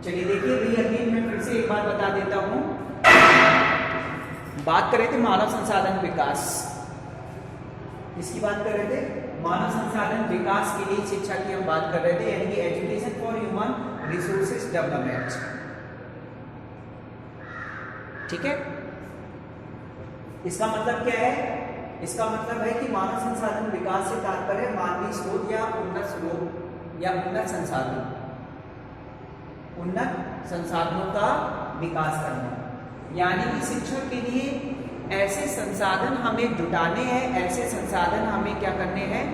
चलिए देखिए भैया, अगेन मैं फिर से एक बार बता देता हूँ। बात कर रहे थे मानव संसाधन विकास। किसकी बात कर रहे थे? मानव संसाधन विकास के लिए शिक्षा की हम बात कर रहे थे, यानी कि education for human resources development. ठीक है, इसका मतलब क्या है? इसका मतलब है कि मानव संसाधन विकास से तात्पर्य मानवीय स्रोत या उन्नत स्रोत या उन्नत संसाधनों का विकास करना, यानी कि शिक्षा के लिए ऐसे संसाधन हमें जुटाने हैं, ऐसे संसाधन हमें क्या करने हैं?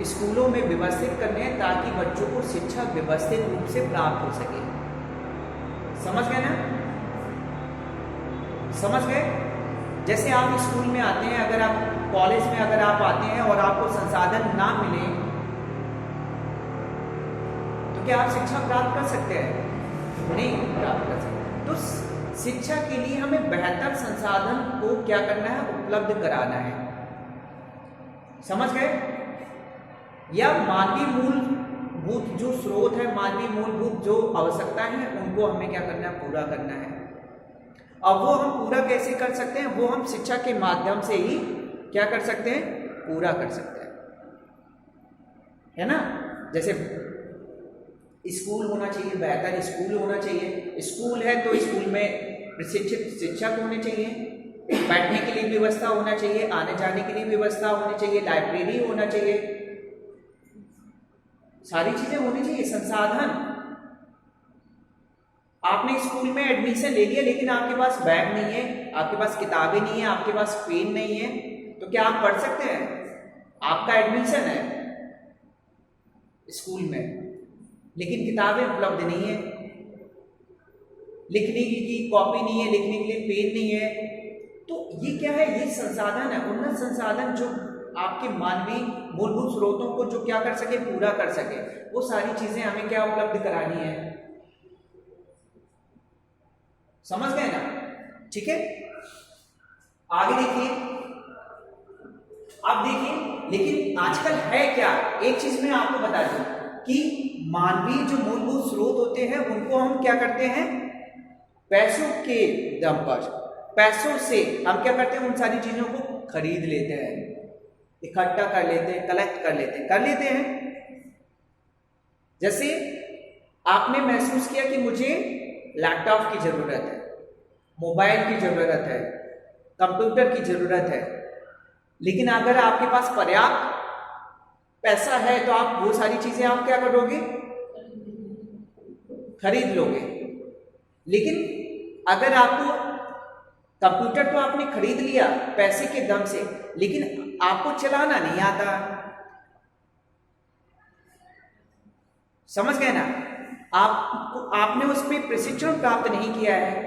स्कूलों में व्यवस्थित करने हैं, ताकि बच्चों को शिक्षा व्यवस्थित रूप से प्राप्त हो सके। समझ गए ना? समझ गए? जैसे आप स्कूल में आते हैं, अगर आप कॉलेज में अगर आप आते हैं और आपको संसाधन ना मिले तो क्या आप शिक्षा प्राप्त कर सकते हैं? नहीं प्राप्त कर सकते। तो शिक्षा के लिए हमें बेहतर संसाधन को क्या करना है? उपलब्ध कराना है। समझ गए? या मानवीय मूलभूत जो स्रोत है, मानवीय मूलभूत जो आवश्यकताएं हैं, उनको हमें क्या करना है? पूरा करना है। अब वो हम पूरा कैसे कर सकते हैं? वो हम शिक्षा के माध्यम से ही क्या कर सकते हैं? पूरा कर सकते हैं, है ना? जैसे स्कूल होना चाहिए, बेहतर स्कूल होना चाहिए। स्कूल है तो स्कूल में प्रशिक्षित शिक्षक होने चाहिए, बैठने के लिए व्यवस्था होना चाहिए, आने जाने के लिए व्यवस्था होनी चाहिए, लाइब्रेरी होना चाहिए, सारी चीजें होनी चाहिए, संसाधन। आपने स्कूल में एडमिशन ले लिया, लेकिन आपके पास बैग नहीं है, आपके पास किताबें नहीं है, आपके पास पेन नहीं है, तो क्या आप पढ़ सकते हैं? आपका एडमिशन है स्कूल में, लेकिन किताबें उपलब्ध नहीं है, लिखने की कॉपी नहीं है, लिखने के लिए पेन नहीं है, तो ये क्या है? ये संसाधन है, उन्नत संसाधन जो आपके मानवीय मूलभूत स्रोतों को जो क्या कर सके? पूरा कर सके। वो सारी चीजें हमें क्या उपलब्ध करानी है। समझ गए ना? ठीक है, आगे देखिए। अब देखिए, लेकिन आजकल है क्या? एक चीज मैं आपको बता दूं कि मानवीय जो मूलभूत स्रोत होते हैं, उनको हम क्या करते हैं? पैसों के दम पर, पैसों से हम क्या करते हैं? उन सारी चीजों को खरीद लेते हैं, इकट्ठा कर लेते हैं, कलेक्ट कर लेते हैं। जैसे आपने महसूस किया कि मुझे लैपटॉप की जरूरत है, मोबाइल की जरूरत है, कंप्यूटर की जरूरत है, लेकिन अगर आपके पास पर्याप्त पैसा है तो आप वो सारी चीजें आप क्या करोगे? खरीद लोगे। लेकिन अगर आपको कंप्यूटर तो आपने खरीद लिया पैसे के दम से, लेकिन आपको चलाना नहीं आता। समझ गए ना? आपने उस पर प्रशिक्षण प्राप्त नहीं किया है,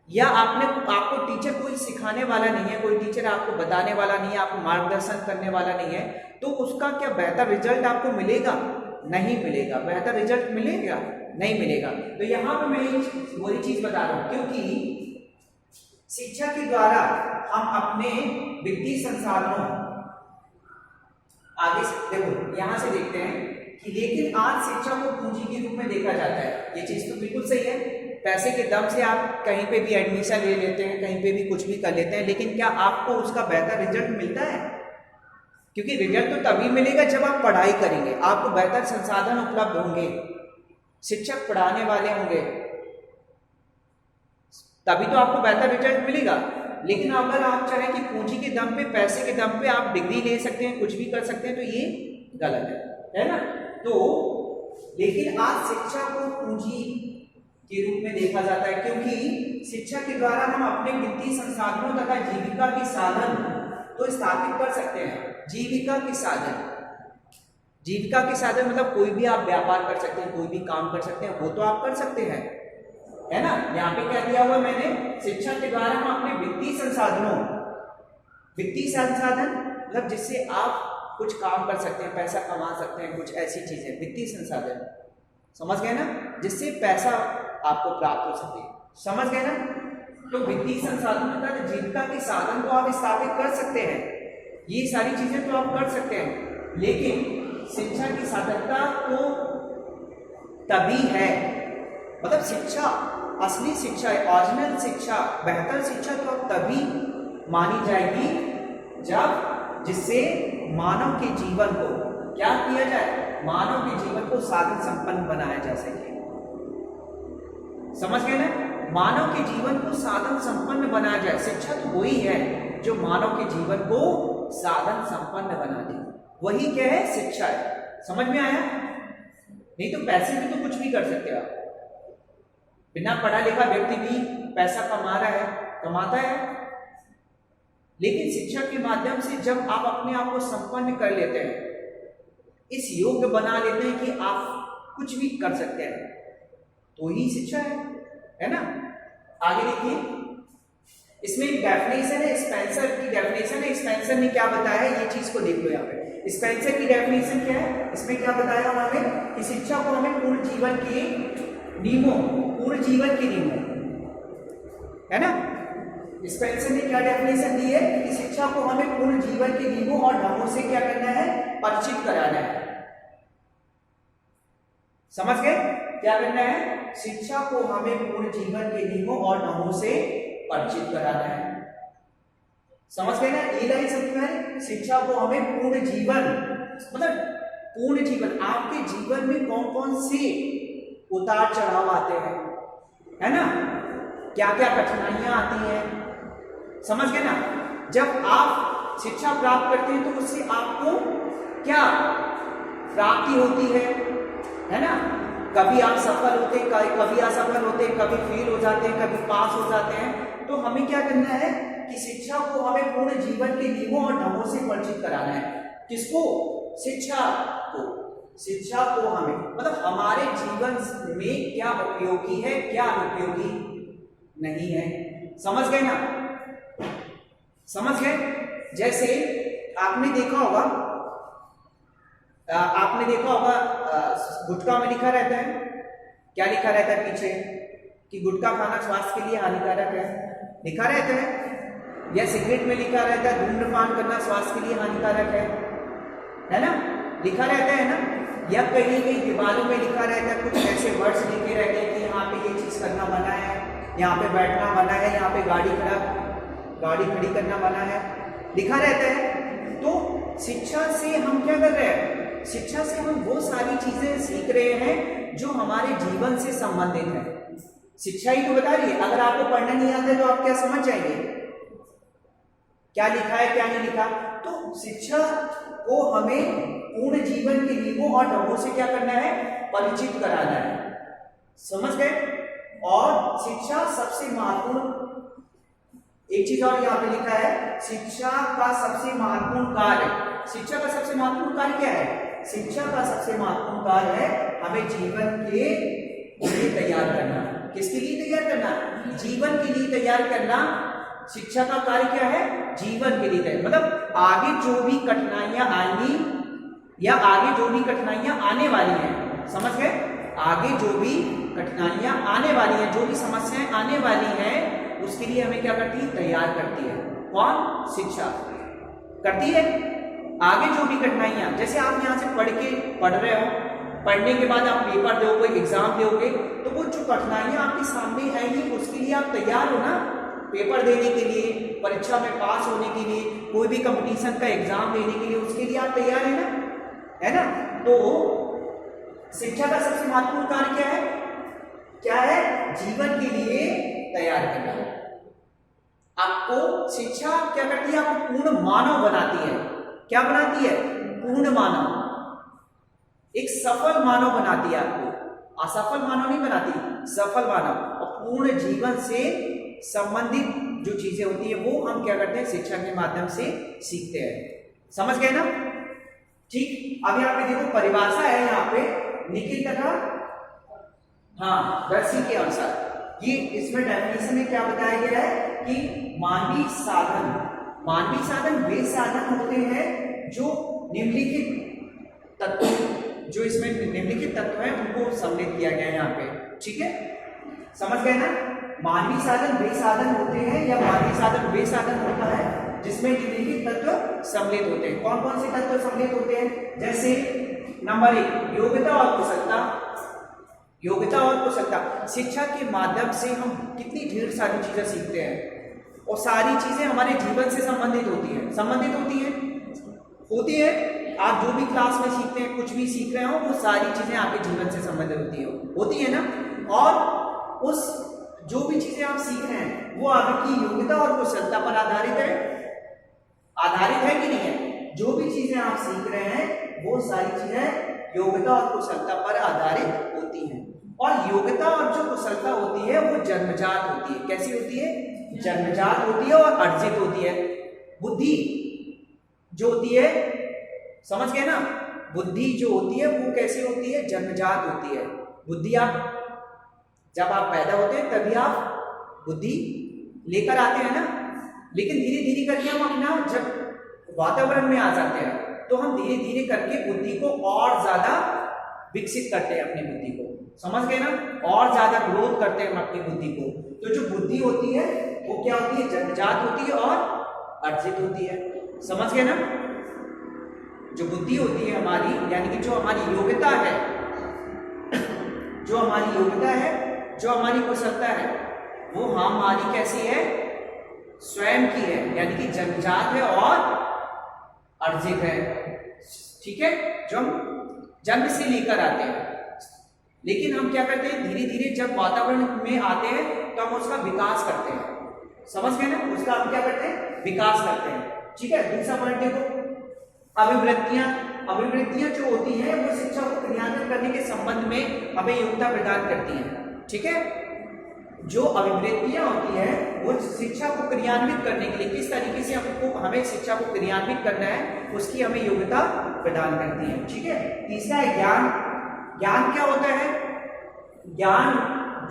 या आपको टीचर कोई सिखाने वाला नहीं है, कोई टीचर आपको बताने वाला नहीं है, आपको मार्गदर्शन करने वाला नहीं है, तो उसका क्या बेहतर रिजल्ट आपको मिलेगा? नहीं मिलेगा। बेहतर रिजल्ट मिलेगा? नहीं मिलेगा। तो यहां पे मैं वही चीज बता रहा हूं, क्योंकि शिक्षा के द्वारा हम अपने वित्तीय संसाधनों, आगे देखो यहां से देखते हैं कि लेकिन आज शिक्षा को पूंजी के रूप में देखा जाता है। ये चीज तो बिल्कुल सही है, पैसे के दम से आप कहीं पे भी एडमिशन ले लेते हैं, कहीं पे भी कुछ भी कर लेते हैं, लेकिन क्या आपको उसका बेहतर रिजल्ट मिलता है? क्योंकि रिजल्ट तो तभी मिलेगा जब आप पढ़ाई करेंगे, आपको बेहतर संसाधन उपलब्ध होंगे, शिक्षक पढ़ाने वाले होंगे, तभी तो आपको बेहतर रिजल्ट मिलेगा। लेकिन अगर आप चाहें कि पूंजी के दम पे, पैसे के दम पे आप डिग्री ले सकते हैं, कुछ भी कर सकते हैं, तो ये गलत है ना? तो लेकिन आज शिक्षा को पूंजी के रूप में देखा जाता है, क्योंकि शिक्षा के द्वारा हम अपने वित्तीय संसाधनों तथा जीविका के साधन तो स्थापित कर सकते हैं। जीविका के साधन, जीविका के साधन मतलब कोई भी आप व्यापार कर सकते हैं, कोई भी काम कर सकते हैं, वो तो आप कर सकते हैं, है ना? यहाँ पे क्या दिया हुआ मैंने? शिक्षा के द्वारा हम अपने वित्तीय संसाधनों, वित्तीय संसाधन मतलब जिससे आप कुछ काम कर सकते हैं, पैसा कमा सकते हैं, कुछ ऐसी चीजें, वित्तीय संसाधन। समझ गए ना? जिससे पैसा आपको प्राप्त हो सके। समझ गए ना? तो वित्तीय संसाधन तथा जीविका के साधन को आप स्थापित कर सकते हैं, ये सारी चीजें तो आप कर सकते हैं, लेकिन शिक्षा की सार्थकता को तभी है, मतलब शिक्षा, असली शिक्षा, ओरिजिनल शिक्षा, बेहतर शिक्षा तो तभी मानी जाएगी जब जिससे मानव के जीवन को क्या किया जाए, मानव के जीवन को साधन संपन्न बनाया जा सके। समझ गए ना, मानव के जीवन को साधन संपन्न बनाया जाए। शिक्षा तो वही है जो मानव के जीवन को साधन संपन्न बना दे, वही क्या है, शिक्षा है। समझ में आया? नहीं तो पैसे भी तो कुछ भी कर सकते हो आप, बिना पढ़ा लिखा व्यक्ति भी पैसा कमा रहा है, कमाता है, लेकिन शिक्षा के माध्यम से जब आप अपने आप को संपन्न कर लेते हैं, इस योग्य बना लेते हैं कि आप कुछ भी कर सकते हैं, तो ही शिक्षा है ना। आगे देखिए, इसमें एक डेफिनेशन है, स्पेंसर की डेफिनेशन है। स्पेंसर ने क्या बताया है, ये चीज को देख लो यहाँ पे। स्पेंसर की डेफिनेशन क्या है, इसमें क्या बताया उन्होंने कि शिक्षा को हमें पूर्ण जीवन के नियमों, पूर्ण जीवन के नियमों, है ना। स्पेंसर ने क्या डेफिनेशन दी है कि शिक्षा को हमें पूर्ण जीवन के नियमों और ढंगों से क्या करना है, परिचित कराना है। समझ गए, क्या करना है, शिक्षा को हमें पूर्ण जीवन के नियमों और ढंगों से परिचित कराना है। समझ गए ना, ये लाइन समझ में आई। शिक्षा को हमें पूर्ण जीवन, मतलब पूर्ण जीवन, आपके जीवन में कौन कौन से उतार चढ़ाव आते हैं, है ना, क्या क्या कठिनाइयां आती हैं, समझ गए ना। जब आप शिक्षा प्राप्त करते हैं तो उससे आपको क्या प्राप्ति होती है ना। कभी आप सफल होते हैं, कभी असफल होते हैं, कभी फेल हो जाते हैं, कभी पास हो जाते हैं। तो हमें क्या करना है कि शिक्षा को हमें पूर्ण जीवन के नियमों और ढंगों से परिचित कराना है। किसको, शिक्षा को। शिक्षा को हमें, मतलब हमारे जीवन में क्या उपयोगी है, क्या अनुपयोगी नहीं है। समझ गए ना, समझ गए। जैसे आपने देखा होगा, गुटखा में लिखा रहता है, क्या लिखा रहता है पीछे, कि गुटखा खाना स्वास्थ्य के लिए हानिकारक है, लिखा रहता है। या सिगरेट में लिखा रहता है धूम्रपान करना स्वास्थ्य के लिए हानिकारक है ना, लिखा रहता है ना। या कहीं कहीं दीवारों में लिखा रहता है, कुछ ऐसे वर्ड्स लिखे रहते हैं कि यहाँ पे ये चीज करना मना है, यहाँ पे बैठना मना है, यहाँ पे गाड़ी खड़ी करना मना है, लिखा रहता है। तो शिक्षा से हम क्या कर रहे हैं, शिक्षा से हम वो सारी चीजें सीख रहे हैं जो हमारे जीवन से संबंधित है। शिक्षा ही तो बता रही है। अगर आपको पढ़ना नहीं आता है तो आप क्या समझ जाएंगे, क्या लिखा है क्या नहीं लिखा। तो शिक्षा को हमें पूर्ण जीवन के नियमों और ढंगों से क्या करना है, परिचित कराना है। समझ गए। और शिक्षा सबसे महत्वपूर्ण, एक चीज और यहाँ पे लिखा है, शिक्षा का सबसे महत्वपूर्ण कार्य, शिक्षा का सबसे महत्वपूर्ण कार्य क्या है, शिक्षा का सबसे महत्वपूर्ण कार्य है हमें जीवन के लिए तैयार करना। किसके लिए तैयार करना, जीवन के लिए तैयार करना। शिक्षा का कार्य क्या है, जीवन के लिए तैयार, मतलब आगे जो भी कठिनाइयां आएंगी या आगे जो भी कठिनाइयां आने वाली हैं, समझ गए, आगे जो भी कठिनाइयां आने वाली हैं, जो भी समस्याएं आने वाली हैं, उसके लिए हमें क्या करती है, तैयार करती है। कौन, शिक्षा करती है। आगे जो भी कठिनाइयां, जैसे आप यहाँ से पढ़ रहे हो, पढ़ने के बाद आप पेपर दोगे, एग्जाम दोगे, तो वो जो कठिनाइयां आपके सामने आएंगी उसके लिए आप तैयार हो ना, पेपर देने के लिए, परीक्षा में पास होने के लिए, कोई भी कंपटीशन का एग्जाम देने के लिए, उसके लिए आप तैयार है ना। तो शिक्षा का सबसे महत्वपूर्ण कार्य क्या है, जीवन के लिए तैयार करना। आपको शिक्षा क्या करती है, आपको पूर्ण मानव बनाती है। क्या बनाती है, पूर्ण मानव, एक सफल मानव बनाती है आपको, असफल मानव नहीं बनाती, सफल मानव। और पूर्ण जीवन से संबंधित जो चीजें होती है वो हम क्या करते हैं, शिक्षा के माध्यम से सीखते हैं। समझ गए ना, ठीक। अब यहाँ पे देखो परिभाषा है यहाँ पे निखिल तथा दर्शी के अनुसार, ये इसमें डेफिनेशन में क्या बताया गया है कि मानवीय साधन वे साधन होते हैं जो निम्नलिखित तत्व, जो इसमें निम्नलिखित तत्व हैं उनको सम्मिलित किया गया है यहाँ पे, ठीक है। समझ गए ना, मानवीय साधन वे साधन होते हैं या मानवीय साधन वे साधन होता है जिसमें निम्नलिखित तत्व सम्मिलित होते हैं। कौन कौन से तत्व सम्मिलित होते हैं, जैसे नंबर 1 योग्यता और कुशलता, योग्यता और कुशलता। शिक्षा के माध्यम से हम कितनी ढेर सारी चीजें सीखते हैं और सारी चीजें हमारे जीवन से संबंधित होती है। आप जो भी क्लास में सीखते हैं, कुछ भी सीख रहे हो, वो सारी चीजें आपके जीवन से संबंधित होती है ना। और उस जो भी चीजें आप सीख रहे हैं वो आपकी योग्यता और कुशलता पर आधारित है कि नहीं है। जो भी चीजें आप सीख रहे हैं वो सारी चीजें योग्यता और कुशलता पर आधारित होती हैं। और योग्यता और जो कुशलता होती है वो जन्मजात होती है। कैसी होती है? जन्मजात होती है और अर्जित होती है। बुद्धि जो होती है, समझ गए ना, बुद्धि जो होती है वो कैसी होती है? जन्मजात होती है। बुद्धि जब आप पैदा होते हैं तभी आप बुद्धि लेकर आते हैं ना, लेकिन धीरे धीरे करके हम अपना जब वातावरण में आ जाते हैं तो हम धीरे धीरे करके बुद्धि को और ज्यादा विकसित करते हैं, अपनी बुद्धि को, समझ गए ना, और ज्यादा ग्रोथ करते हैं हम अपनी बुद्धि को। तो जो बुद्धि होती है वो क्या होती है? जन्मजात होती है और अर्जित होती है, समझ गए ना। जो बुद्धि होती है हमारी, यानी कि जो हमारी योग्यता है, जो हमारी कुशलता है, वो हमारी कैसी है? स्वयं की है, यानी कि जन्मजात है और अर्जित है, ठीक है, जो हम जन्म से लेकर आते हैं। लेकिन हम क्या करते हैं? धीरे धीरे जब वातावरण में आते हैं तो हम उसका विकास करते हैं, समझ गए ना, उसका हम क्या करते हैं? विकास करते हैं, ठीक है। दूसरा पॉइंट देखो, अभिवृत्तियां जो होती हैं वो शिक्षा को क्रियान्वित करने के संबंध में हमें योग्यता प्रदान करती हैं, ठीक है। जो अभिवृत्तियां होती है वो शिक्षा को क्रियान्वित करने के लिए, किस तरीके से हमें शिक्षा को क्रियान्वित करना है उसकी हमें योग्यता प्रदान करती है, ठीक है। तीसरा है ज्ञान। ज्ञान क्या होता है? ज्ञान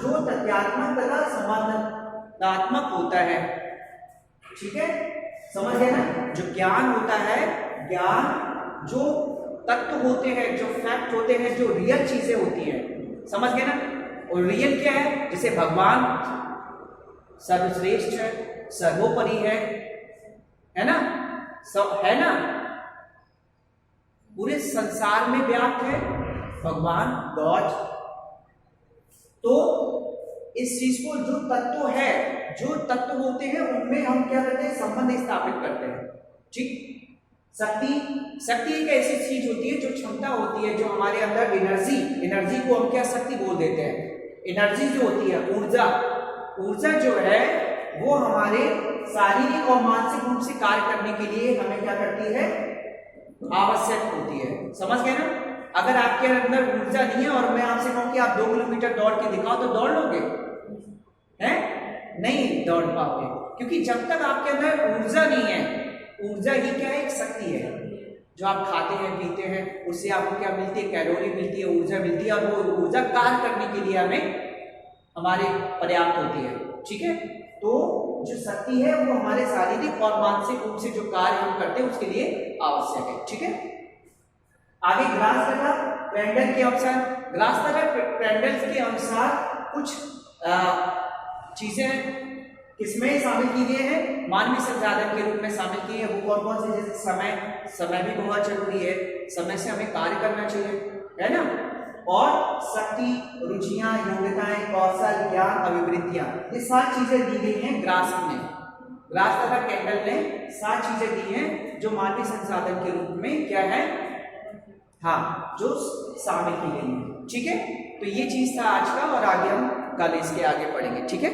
जो तथ्यात्मक तथा संवादात्मक होता है, ठीक है, समझ गए ना। जो ज्ञान होता है, ज्ञान जो तत्व होते हैं, जो फैक्ट होते हैं, जो रियल चीजें होती हैं, समझ गए ना। और रियल क्या है? जैसे भगवान सर्वश्रेष्ठ है, सर्वोपरि है ना, सब है ना, पूरे संसार में व्याप्त है भगवान, गॉड। तो इस चीज को, जो तत्व है, जो तत्व होते हैं उनमें हम क्या करते हैं? संबंध स्थापित करते हैं, ठीक। शक्ति एक ऐसी चीज होती है, जो क्षमता होती है, जो हमारे अंदर एनर्जी को हम क्या शक्ति बोल देते हैं। एनर्जी जो होती है, ऊर्जा जो है वो हमारे शारीरिक और मानसिक रूप से कार्य करने के लिए हमें क्या करती है? आवश्यक होती है, समझ गए ना। अगर आपके अंदर ऊर्जा नहीं है और मैं आपसे कहूं कि आप 2 किलोमीटर दौड़ के दिखाओ, तो दौड़ लोगे? नहीं दौड़ पाओगे, क्योंकि जब तक आपके अंदर ऊर्जा नहीं है, ऊर्जा ही क्या है? एक शक्ति है। जो आप खाते हैं, पीते हैं, उससे आपको क्या मिलती है? कैलोरी मिलती है, ऊर्जा मिलती है, और वो ऊर्जा कार्य करने के लिए हमारे पर्याप्त होती है, ठीक है। तो जो शक्ति है वो हमारे शारीरिक और मानसिक रूप से जो कार्य हम करते हैं उसके लिए आवश्यक है, ठीक है। आगे ग्रास तथा प्रेंडल के अनुसार, ग्रास तथा प्रेंडल के अनुसार कुछ चीजें किसमें शामिल की गई है? मानवीय संसाधन के रूप में शामिल की है। वो कौन कौन से? जैसे समय भी बहुत जरूरी है, समय से हमें कार्य करना चाहिए, है ना। और शक्ति, रुचियां, योग्यताएं, कौशल, ज्ञान, अभिवृत्तियां, ये 7 चीजें दी गई हैं ग्रास तथा कैंडल ने 7 चीजें दी हैं जो मानवीय संसाधन के रूप में क्या है, हाँ, जो शामिल की गई है, ठीक है। तो ये चीज था आज का, और आगे हम कल इसके आगे पढ़ेंगे, ठीक है।